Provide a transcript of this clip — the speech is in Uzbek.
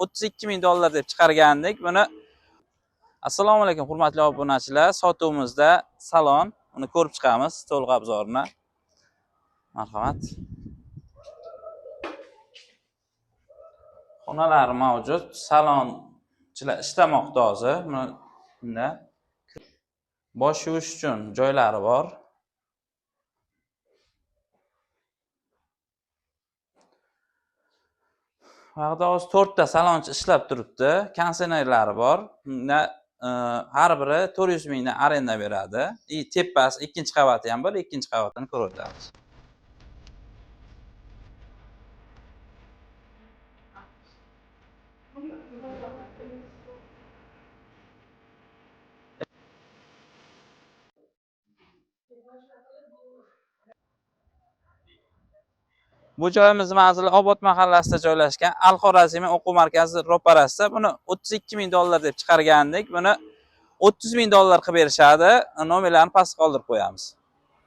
32 ming dollar deb chiqargandik. Buni Assalomu alaykum hurmatli obunachilar. Sotuvimizda salon, uni ko'rib chiqamiz, to'liq obzorini. Marhamat. Xonalar mavjud, salonchilar ishlamoqda hozir. Bunda bosh yuvish uchun joylari bor. Vaqtda hozir 4 ta salonchi ishlab turibdi. Kondisionerlari bor. Bunda har biri 400 mingdan arenda beradi. Tepasi ikkinchi qavati ham bor, ikkinchi qavatini ko'rib o'tamiz. Bu joyimiz manzili Obod mahallasida joylashgan. Al-Xorazmiy o'quv markazi ro'parasida. Buni 32 ming dollar deb chiqargandik. Buni 30 ming dollar qilib berishadi. Nomerlarni pastga qoldirib qo'yamiz.